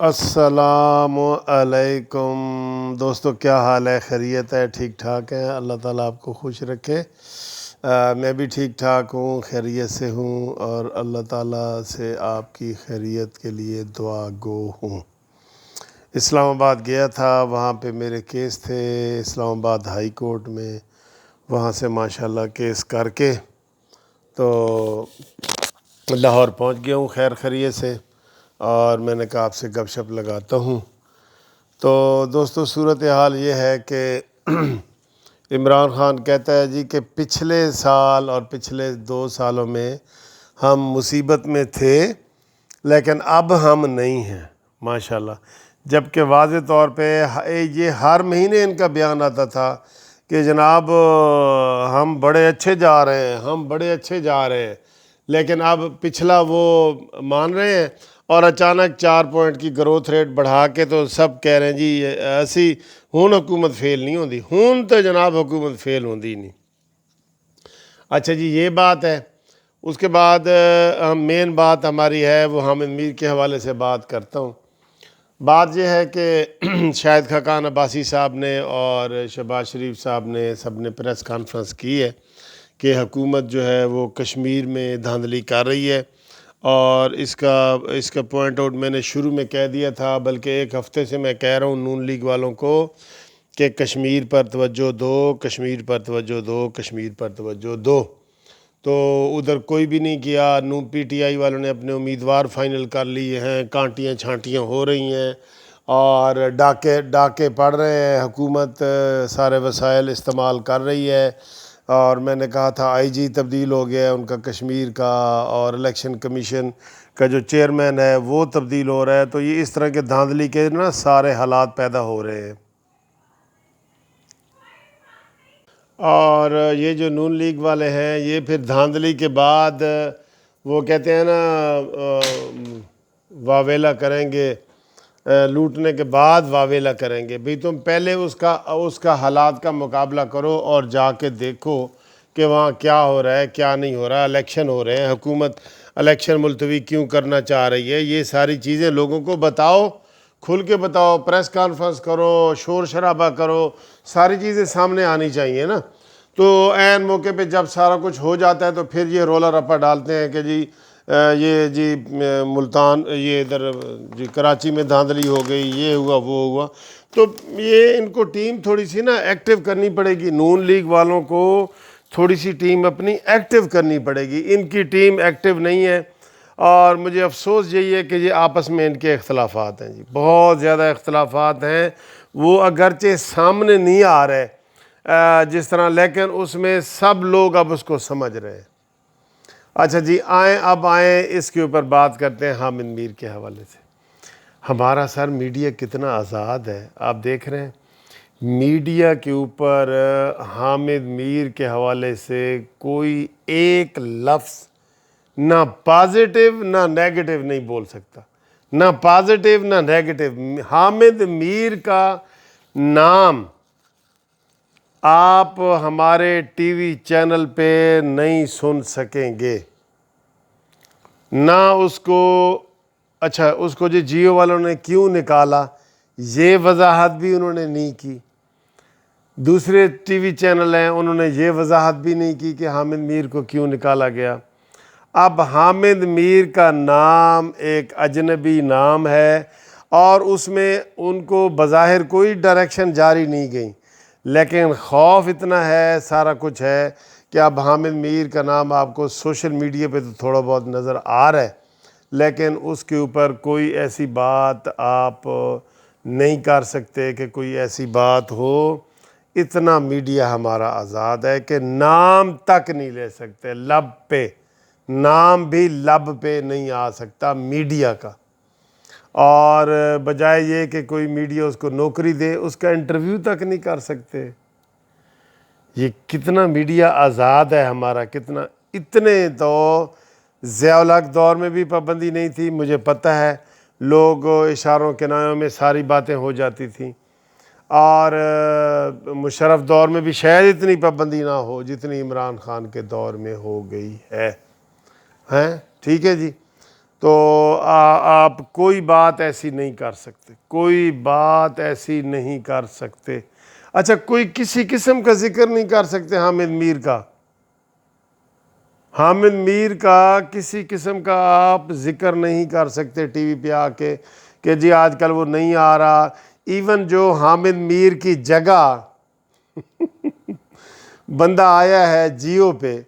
السلام علیکم دوستو، کیا حال ہے؟ خیریت ہے؟ ٹھیک ٹھاک ہے؟ اللہ تعالیٰ آپ کو خوش رکھے۔ میں بھی ٹھیک ٹھاک ہوں، خیریت سے ہوں، اور اللہ تعالیٰ سے آپ کی خیریت کے لیے دعا گو ہوں۔ اسلام آباد گیا تھا، وہاں پہ میرے کیس تھے اسلام آباد ہائی کورٹ میں، وہاں سے ماشاءاللہ کیس کر کے تو لاہور پہنچ گیا ہوں خیر خیریت سے، اور میں نے کہا آپ سے گپ شپ لگاتا ہوں۔ تو دوستو، صورتحال یہ ہے کہ عمران خان کہتا ہے جی کہ پچھلے سال اور پچھلے 2 سالوں میں ہم مصیبت میں تھے لیکن اب ہم نہیں ہیں ماشاءاللہ، جبکہ واضح طور پہ یہ ہر مہینے ان کا بیان آتا تھا کہ جناب ہم بڑے اچھے جا رہے ہیں، ہم بڑے اچھے جا رہے ہیں، لیکن اب پچھلا وہ مان رہے ہیں، اور اچانک 4 پوائنٹ کی گروتھ ریٹ بڑھا کے تو سب کہہ رہے ہیں جی ایسی ہون حکومت فیل نہیں ہوندی، ہون تو جناب حکومت فیل ہوندی نہیں۔ اچھا جی، یہ بات ہے۔ اس کے بعد مین بات ہماری ہے وہ حامد میر کے حوالے سے بات کرتا ہوں۔ بات یہ ہے کہ شاہد خاقان عباسی صاحب نے اور شہباز شریف صاحب نے سب نے پریس کانفرنس کی ہے کہ حکومت جو ہے وہ کشمیر میں دھاندلی کر رہی ہے، اور اس کا پوائنٹ آؤٹ میں نے شروع میں کہہ دیا تھا، بلکہ ایک ہفتے سے میں کہہ رہا ہوں نون لیگ والوں کو کہ کشمیر پر توجہ دو، کشمیر پر توجہ دو، کشمیر پر توجہ دو۔ تو ادھر کوئی بھی نہیں کیا۔ پی ٹی آئی والوں نے اپنے امیدوار فائنل کر لیے ہیں، کانٹیاں چھانٹیاں ہو رہی ہیں، اور ڈاکے پڑ رہے ہیں، حکومت سارے وسائل استعمال کر رہی ہے۔ اور میں نے کہا تھا آئی جی تبدیل ہو گیا ہے ان کا کشمیر کا، اور الیکشن کمیشن کا جو چیئرمین ہے وہ تبدیل ہو رہا ہے۔ تو یہ اس طرح کے دھاندلی کے سارے حالات پیدا ہو رہے ہیں، اور یہ جو نون لیگ والے ہیں یہ پھر دھاندلی کے بعد وہ کہتے ہیں نا واویلا کریں گے، لوٹنے کے بعد واویلا کریں گے۔ بھئی تم پہلے اس کا حالات کا مقابلہ کرو اور جا کے دیکھو کہ وہاں کیا ہو رہا ہے، کیا نہیں ہو رہا ہے۔ الیکشن ہو رہے ہیں، حکومت الیکشن ملتوی کیوں کرنا چاہ رہی ہے، یہ ساری چیزیں لوگوں کو بتاؤ، کھل کے بتاؤ، پریس کانفرنس کرو، شور شرابہ کرو، ساری چیزیں سامنے آنی چاہیے نا۔ تو عین موقع پہ جب سارا کچھ ہو جاتا ہے تو پھر یہ رولا رپا ڈالتے ہیں کہ جی یہ جی ملتان، یہ ادھر جی کراچی میں دھاندلی ہو گئی، یہ ہوا وہ ہوا۔ تو یہ ان کو ٹیم تھوڑی سی نا ایکٹیو کرنی پڑے گی، نون لیگ والوں کو تھوڑی سی ٹیم اپنی ایکٹیو کرنی پڑے گی۔ ان کی ٹیم ایکٹیو نہیں ہے، اور مجھے افسوس یہی ہے کہ یہ آپس میں ان کے اختلافات ہیں جی، بہت زیادہ اختلافات ہیں۔ وہ اگرچہ سامنے نہیں آ رہے جس طرح، لیکن اس میں سب لوگ اب اس کو سمجھ رہے ہیں۔ اچھا جی، اب آئیں اس کے اوپر بات کرتے ہیں حامد میر کے حوالے سے۔ ہمارا سر میڈیا کتنا آزاد ہے، آپ دیکھ رہے ہیں میڈیا کے اوپر حامد میر کے حوالے سے کوئی ایک لفظ نہ پازیٹیو نہ نیگیٹو نہیں بول سکتا، نہ پازیٹیو نہ نیگیٹو۔ حامد میر کا نام آپ ہمارے ٹی وی چینل پہ نہیں سن سکیں گے، نہ اس کو۔ اچھا، اس کو جیو والوں نے کیوں نکالا یہ وضاحت بھی انہوں نے نہیں کی، دوسرے ٹی وی چینل ہیں انہوں نے یہ وضاحت بھی نہیں کی کہ حامد میر کو کیوں نکالا گیا۔ اب حامد میر کا نام ایک اجنبی نام ہے، اور اس میں ان کو بظاہر کوئی ڈائریکشن جاری نہیں گئی، لیکن خوف اتنا ہے، سارا کچھ ہے کہ اب حامد میر کا نام آپ کو سوشل میڈیا پہ تو تھوڑا بہت نظر آ رہا ہے، لیکن اس کے اوپر کوئی ایسی بات آپ نہیں کر سکتے کہ کوئی ایسی بات ہو۔ اتنا میڈیا ہمارا آزاد ہے کہ نام تک نہیں لے سکتے، لب پہ نام بھی لب پہ نہیں آ سکتا میڈیا کا، اور بجائے یہ کہ کوئی میڈیا اس کو نوکری دے اس کا انٹرویو تک نہیں کر سکتے۔ یہ کتنا میڈیا آزاد ہے ہمارا، کتنا۔ اتنے تو ضیاء الحق دور میں بھی پابندی نہیں تھی، مجھے پتہ ہے، لوگ اشاروں کنایوں میں ساری باتیں ہو جاتی تھیں، اور مشرف دور میں بھی شاید اتنی پابندی نہ ہو جتنی عمران خان کے دور میں ہو گئی ہے، ٹھیک ہے جی۔ تو آپ کوئی بات ایسی نہیں کر سکتے، کوئی بات ایسی نہیں کر سکتے۔ اچھا، کوئی کسی قسم کا ذکر نہیں کر سکتے حامد میر کا؟ حامد میر کا کسی قسم کا آپ ذکر نہیں کر سکتے ٹی وی پہ آ کے کہ جی آج کل وہ نہیں آ رہا۔ ایون جو حامد میر کی جگہ بندہ آیا ہے جیو پہ،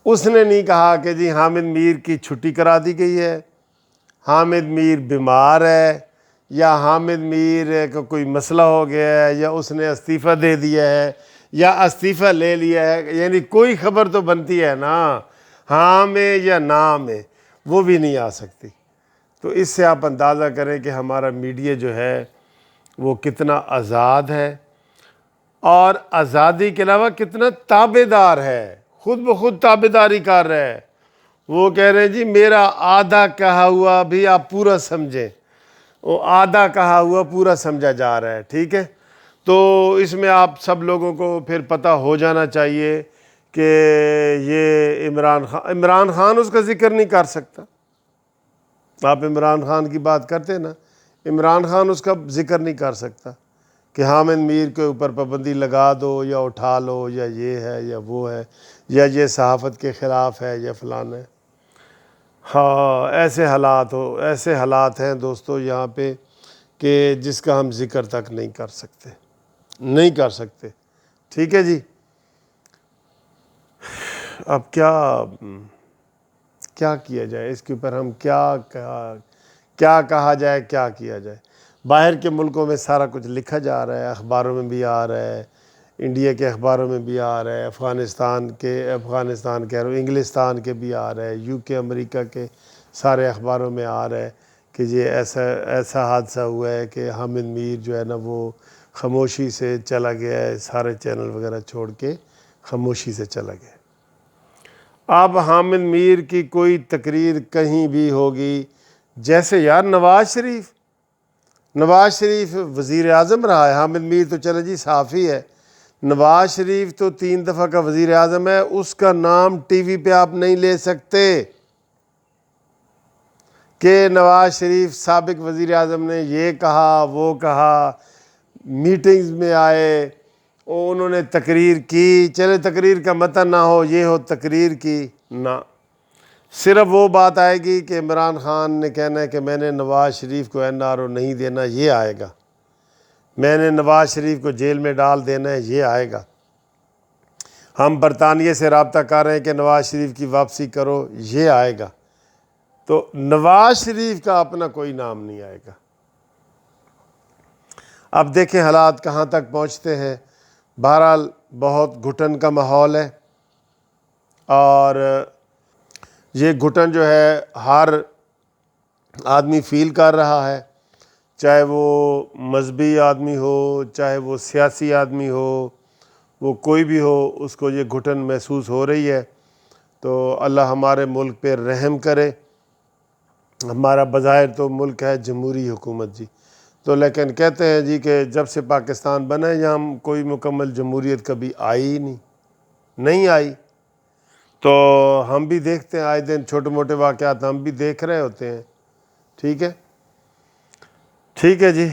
اس نے نہیں کہا کہ جی حامد میر کی چھٹی کرا دی گئی ہے، حامد میر بیمار ہے، یا حامد میر کا کوئی مسئلہ ہو گیا ہے، یا اس نے استعفیٰ دے دیا ہے، یا استعفیٰ لے لیا ہے۔ یعنی کوئی خبر تو بنتی ہے نا، ہاں میں یا نہ میں، وہ بھی نہیں آ سکتی۔ تو اس سے آپ اندازہ کریں کہ ہمارا میڈیا جو ہے وہ کتنا آزاد ہے، اور آزادی کے علاوہ کتنا تابع دار ہے، خود بخود تابع داری کر رہا ہے۔ وہ کہہ رہے ہیں جی میرا آدھا کہا ہوا بھی آپ پورا سمجھیں، وہ آدھا کہا ہوا پورا سمجھا جا رہا ہے، ٹھیک ہے۔ تو اس میں آپ سب لوگوں کو پھر پتہ ہو جانا چاہیے کہ یہ عمران خان اس کا ذکر نہیں کر سکتا۔ آپ عمران خان کی بات کرتے نا، عمران خان اس کا ذکر نہیں کر سکتا کہ حامد میر کے اوپر پابندی لگا دو یا اٹھا لو، یا یہ ہے یا وہ ہے، یا یہ صحافت کے خلاف ہے یا فلان ہے۔ ہاں، ایسے حالات ہیں دوستو یہاں پہ کہ جس کا ہم ذکر تک نہیں کر سکتے، ٹھیک ہے جی۔ اب کیا کیا جائے اس کے اوپر، ہم کیا کہا جائے، کیا کیا جائے؟ باہر کے ملکوں میں سارا کچھ لکھا جا رہا ہے، اخباروں میں بھی آ رہا ہے، انڈیا کے اخباروں میں بھی آ رہا ہے، افغانستان کہہ رہا ہوں، انگلستان کے بھی آ رہا ہے، یو کے امریکہ کے سارے اخباروں میں آ رہا ہے کہ یہ ایسا حادثہ ہوا ہے کہ حامد میر جو ہے نا وہ خاموشی سے چلا گیا ہے، سارے چینل وغیرہ چھوڑ کے خاموشی سے چلا گیا۔ اب حامد میر کی کوئی تقریر کہیں بھی ہوگی، جیسے یار نواز شریف وزیر اعظم رہا ہے، حامد میر تو چلے جی صحافی ہے، نواز شریف تو 3 دفعہ کا وزیر اعظم ہے، اس کا نام ٹی وی پہ آپ نہیں لے سکتے کہ نواز شریف سابق وزیر اعظم نے یہ کہا وہ کہا، میٹنگز میں آئے انہوں نے تقریر کی، چلے تقریر کا متن نہ ہو، یہ ہو تقریر کی، نہ صرف وہ بات آئے گی کہ عمران خان نے کہنا ہے کہ میں نے نواز شریف کو NRO نہیں دینا، یہ آئے گا، میں نے نواز شریف کو جیل میں ڈال دینا ہے، یہ آئے گا، ہم برطانیہ سے رابطہ کر رہے ہیں کہ نواز شریف کی واپسی کرو، یہ آئے گا۔ تو نواز شریف کا اپنا کوئی نام نہیں آئے گا۔ اب دیکھیں حالات کہاں تک پہنچتے ہیں۔ بہرحال بہت گھٹن کا ماحول ہے، اور یہ گھٹن جو ہے ہر آدمی فیل کر رہا ہے، چاہے وہ مذہبی آدمی ہو، چاہے وہ سیاسی آدمی ہو، وہ کوئی بھی ہو، اس کو یہ گھٹن محسوس ہو رہی ہے۔ تو اللہ ہمارے ملک پہ رحم کرے۔ ہمارا بظاہر تو ملک ہے جمہوری حکومت جی، تو لیکن کہتے ہیں جی کہ جب سے پاکستان بنا ہے یہاں کوئی مکمل جمہوریت کبھی آئی ہی نہیں آئی۔ تو ہم بھی دیکھتے ہیں آئے دن چھوٹے موٹے واقعات ہم بھی دیکھ رہے ہوتے ہیں، ٹھیک ہے جی۔